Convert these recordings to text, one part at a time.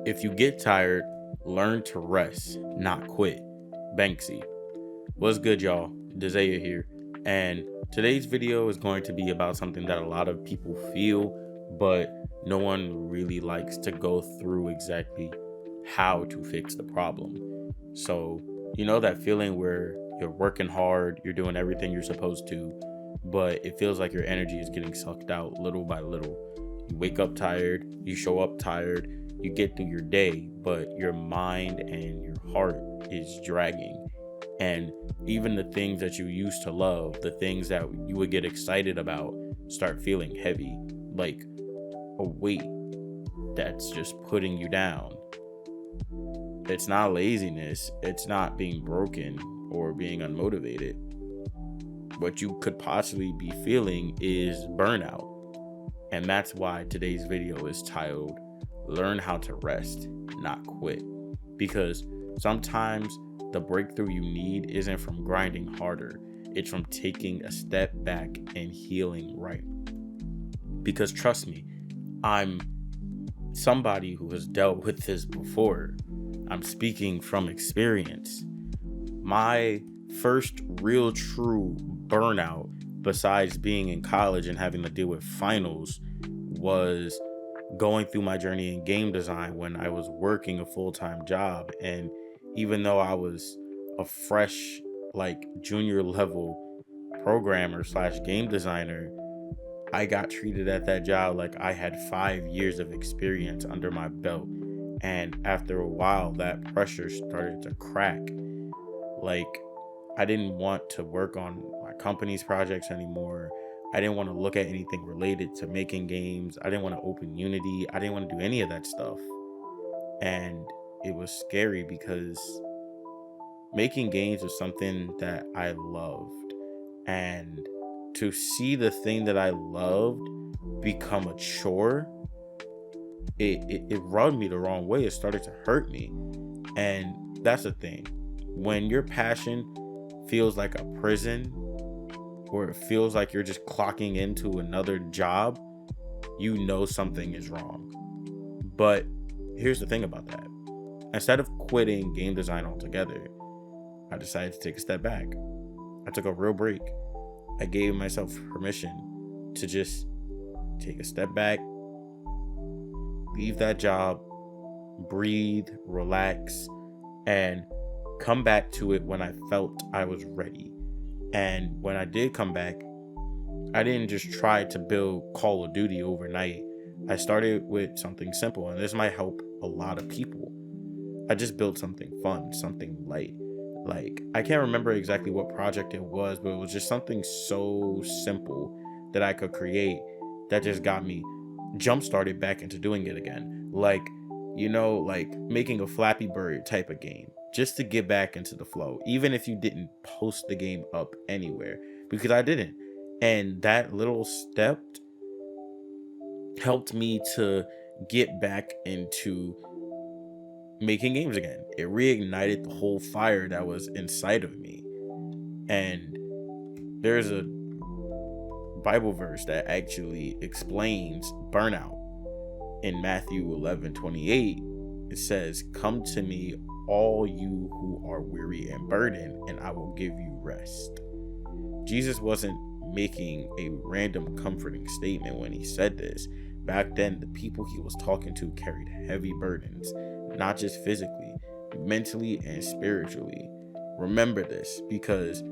If you get tired, learn to rest, not quit. Banksy. What's good, y'all? Desaiah here. And today's video is going to be about something that a lot of people feel, but no one really likes to go through exactly how to fix the problem. So, you know that feeling where you're working hard, you're doing everything you're supposed to, but it feels like your energy is getting sucked out little by little. You wake up tired, you show up tired, you get through your day, but your mind and your heart is dragging. And even the things that you used to love, the things that you would get excited about, start feeling heavy, like a weight that's just putting you down. It's not laziness, it's not being broken or being unmotivated. What you could possibly be feeling is burnout. And that's why today's video is titled, Learn How to Rest, Not Quit. Because sometimes the breakthrough you need isn't from grinding harder, it's from taking a step back and healing right. Because trust me, I'm somebody who has dealt with this before. I'm speaking from experience. My first real true burnout, besides being in college and having to deal with finals, was going through my journey in game design when I was working a full-time job. And even though I was a fresh, like, junior level programmer / game designer, I got treated at that job like I had 5 years of experience under my belt. And after a while, that pressure started to crack. Like, I didn't want to work on my company's projects anymore. I didn't want to look at anything related to making games. I didn't want to open Unity. I didn't want to do any of that stuff. And it was scary because making games was something that I loved. And to see the thing that I loved become a chore, it rubbed me the wrong way. It started to hurt me. And that's the thing. When your passion feels like a prison, or it feels like you're just clocking into another job, you know something is wrong. But here's the thing about that. Instead of quitting game design altogether, I decided to take a step back. I took a real break. I gave myself permission to just take a step back, leave that job, breathe, relax, and come back to it when I felt I was ready. And when I did come back, I didn't just try to build Call of Duty overnight. I started with something simple, and this might help a lot of people. I just built something fun, something light. Like, I can't remember exactly what project it was, but it was just something so simple that I could create that just got me jump started back into doing it again. Like, like making a Flappy Bird type of game, just to get back into the flow, even if you didn't post the game up anywhere, because I didn't. And that little step helped me to get back into making games again. It reignited the whole fire that was inside of me. And there's a Bible verse that actually explains burnout. In Matthew 11:28, it says, "Come to me, all you who are weary and burdened, and I will give you rest." Jesus wasn't making a random comforting statement when he said this. Back then, the people he was talking to carried heavy burdens, not just physically, mentally and spiritually. Remember this, because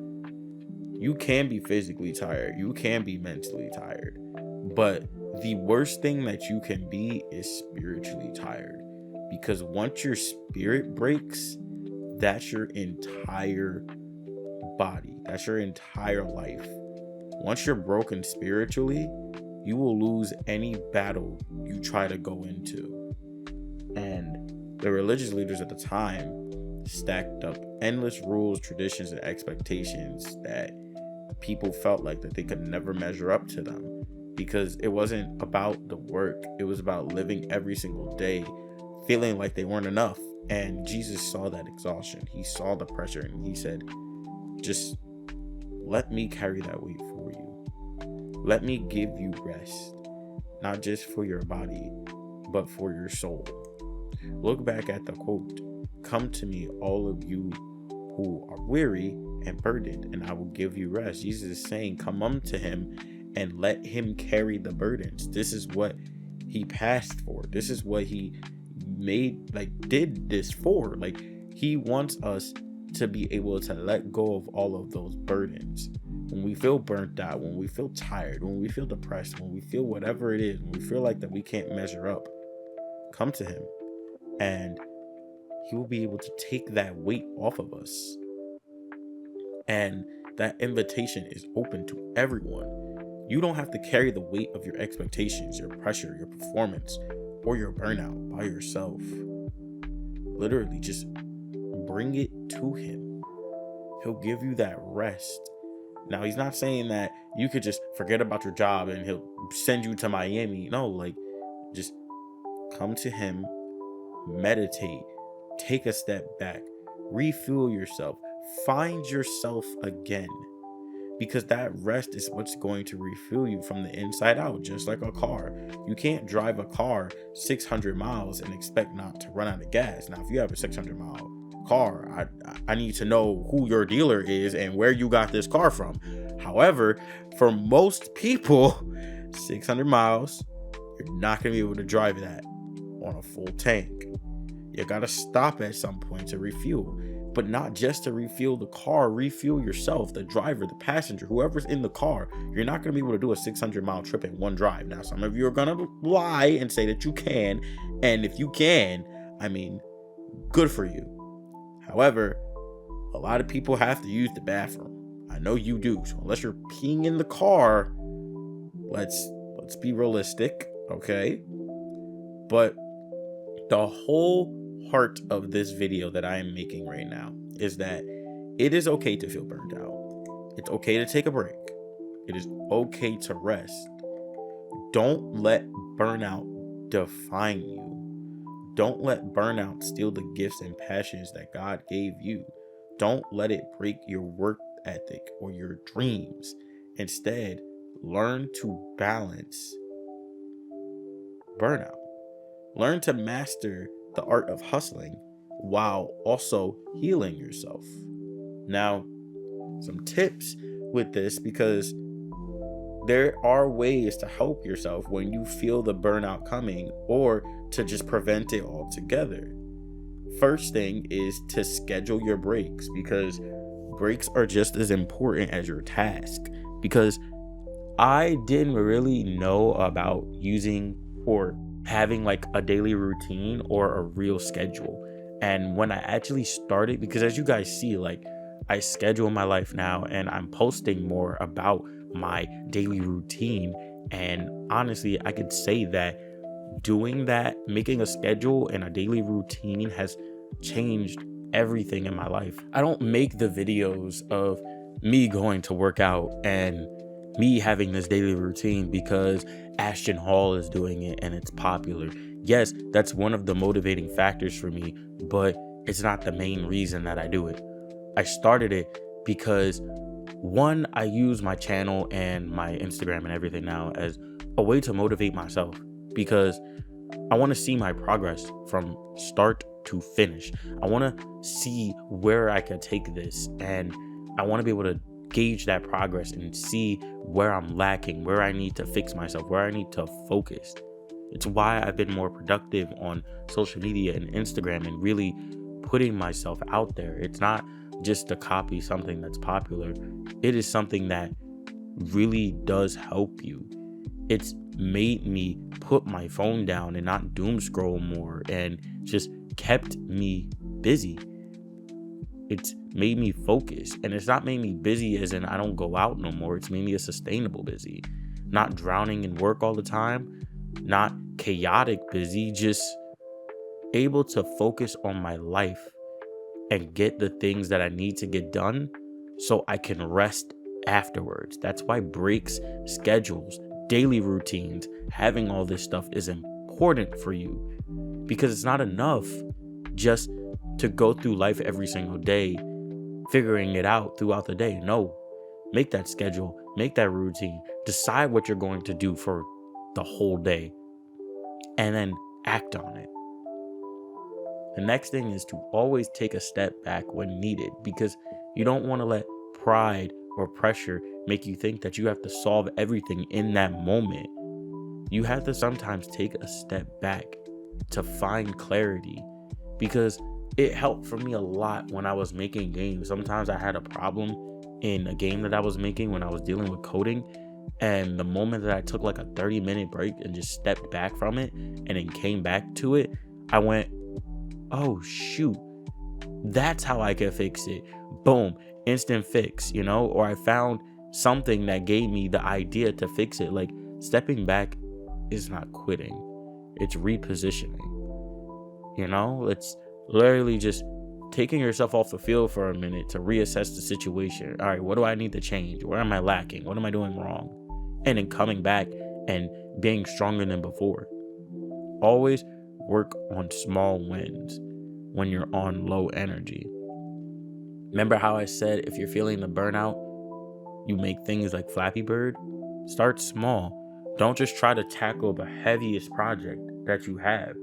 you can be physically tired, you can be mentally tired, but the worst thing that you can be is spiritually tired. Because once your spirit breaks, that's your entire body, that's your entire life. Once you're broken spiritually, you will lose any battle you try to go into. And the religious leaders at the time stacked up endless rules, traditions, and expectations that people felt like that they could never measure up to them, because it wasn't about the work. It was about living every single day feeling like they weren't enough. And Jesus saw that exhaustion. He saw the pressure, and he said, just let me carry that weight for you. Let me give you rest, not just for your body, but for your soul. Look back at the quote, "Come to me, all of you who are weary and burdened, and I will give you rest." Jesus is saying, come unto him and let him carry the burdens. This is what he passed for. This is what he did this for. Like, he wants us to be able to let go of all of those burdens. When we feel burnt out, when we feel tired, when we feel depressed, when we feel whatever it is, when we feel like that we can't measure up, come to him and he will be able to take that weight off of us. And that invitation is open to everyone. You don't have to carry the weight of your expectations, your pressure, your performance, or your burnout by yourself. Literally, just bring it to him. He'll give you that rest. Now, he's not saying that you could just forget about your job and he'll send you to Miami. No, like, just come to him, meditate, take a step back, refuel yourself, find yourself again. Because that rest is what's going to refuel you from the inside out, just like a car. You can't drive a car 600 miles and expect not to run out of gas. Now, if you have a 600-mile car, I need to know who your dealer is and where you got this car from. However, for most people, 600 miles, you're not going to be able to drive that on a full tank. You got to stop at some point to refuel. But not just to refuel the car, refuel yourself, the driver, the passenger, whoever's in the car. You're not going to be able to do a 600-mile trip in one drive. Now, some of you are going to lie and say that you can. And if you can, I mean, good for you. However, a lot of people have to use the bathroom. I know you do. So unless you're peeing in the car, let's be realistic, okay? But the whole heart of this video that I am making right now is that it is okay to feel burned out. It's okay to take a break. It is okay to rest. Don't let burnout define you. Don't let burnout steal the gifts and passions that God gave you. Don't let it break your work ethic or your dreams. Instead, learn to balance burnout. Learn to master the art of hustling while also healing yourself. Now, some tips with this, because there are ways to help yourself when you feel the burnout coming or to just prevent it altogether. First thing is to schedule your breaks, because breaks are just as important as your task. Because I didn't really know about using or having like a daily routine or a real schedule. And when I actually started, because as you guys see, like, I schedule my life now and I'm posting more about my daily routine. And honestly, I could say that doing that, making a schedule and a daily routine, has changed everything in my life. I don't make the videos of me going to work out and me having this daily routine because Ashton Hall is doing it and it's popular. Yes, that's one of the motivating factors for me, but it's not the main reason that I do it. I started it because, one, I use my channel and my Instagram and everything now as a way to motivate myself, because I want to see my progress from start to finish. I want to see where I can take this, and I want to be able to gauge that progress and see where I'm lacking, where I need to fix myself, where I need to focus. It's why I've been more productive on social media and Instagram and really putting myself out there. It's not just to copy something that's popular. It is something that really does help you. It's made me put my phone down and not doom scroll more, and just kept me busy. It's made me focus, and it's not made me busy as in I don't go out no more. It's made me a sustainable busy, not drowning in work all the time, not chaotic busy, just able to focus on my life and get the things that I need to get done so I can rest afterwards. That's why breaks, schedules, daily routines, having all this stuff is important for you, because it's not enough just to go through life every single day figuring it out throughout the day. No, make that schedule, make that routine, decide what you're going to do for the whole day, and then act on it. The next thing is to always take a step back when needed, because you don't want to let pride or pressure make you think that you have to solve everything in that moment. You have to sometimes take a step back to find clarity, because it helped for me a lot when I was making games. Sometimes I had a problem in a game that I was making when I was dealing with coding, and the moment that I took like a 30-minute break and just stepped back from it and then came back to it, I went, oh shoot, that's how I could fix it. Boom, instant fix, or I found something that gave me the idea to fix it. Like, stepping back is not quitting, it's repositioning. It's literally just taking yourself off the field for a minute to reassess the situation. All right, what do I need to change? Where am I lacking? What am I doing wrong? And then coming back and being stronger than before. Always work on small wins when you're on low energy. Remember how I said if you're feeling the burnout, you make things like Flappy Bird? Start small. Don't just try to tackle the heaviest project that you have.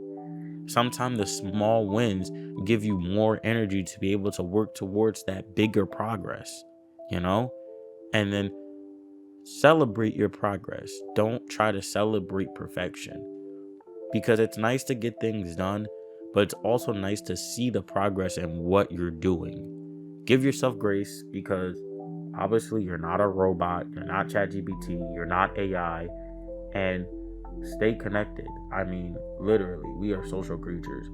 Sometimes the small wins give you more energy to be able to work towards that bigger progress, and then celebrate your progress. Don't try to celebrate perfection, because it's nice to get things done, but it's also nice to see the progress in what you're doing. Give yourself grace, because obviously you're not a robot, you're not ChatGPT, you're not AI, and stay connected. I mean, literally, we are social creatures.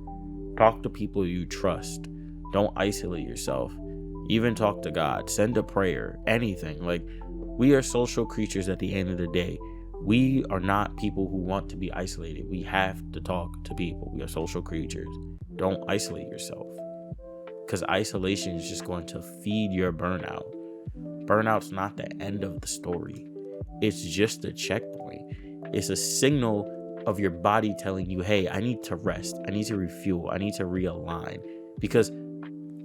Talk to people you trust. Don't isolate yourself. Even talk to God. Send a prayer. Anything. Like, we are social creatures at the end of the day. We are not people who want to be isolated. We have to talk to people. We are social creatures. Don't isolate yourself, because isolation is just going to feed your burnout. Burnout's not the end of the story. It's just a checkpoint. It's a signal of your body telling you, hey, I need to rest. I need to refuel. I need to realign. Because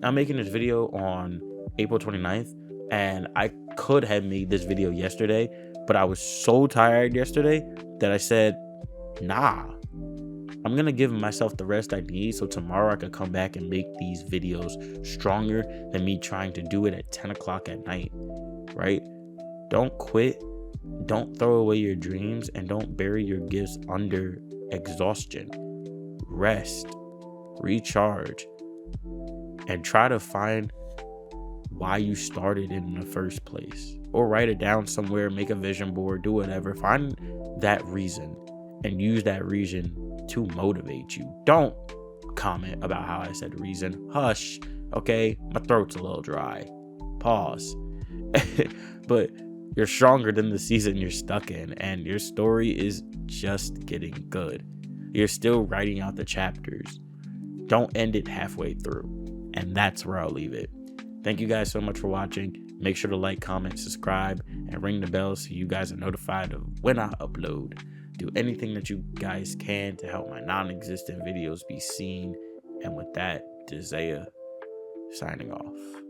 I'm making this video on April 29th, and I could have made this video yesterday, but I was so tired yesterday that I said, nah, I'm going to give myself the rest I need so tomorrow I can come back and make these videos stronger than me trying to do it at 10 o'clock at night, right? Don't quit. Don't throw away your dreams, and don't bury your gifts under exhaustion. Rest, recharge, and try to find why you started in the first place, or write it down somewhere, make a vision board, do whatever. Find that reason and use that reason to motivate you. Don't comment about how I said reason. Hush. Okay, my throat's a little dry. Pause. But you're stronger than the season you're stuck in, and your story is just getting good. You're still writing out the chapters. Don't end it halfway through. And that's where I'll leave it. Thank you guys so much for watching. Make sure to like, comment, subscribe, and ring the bell so you guys are notified of when I upload. Do anything that you guys can to help my non-existent videos be seen. And with that, Desaiah signing off.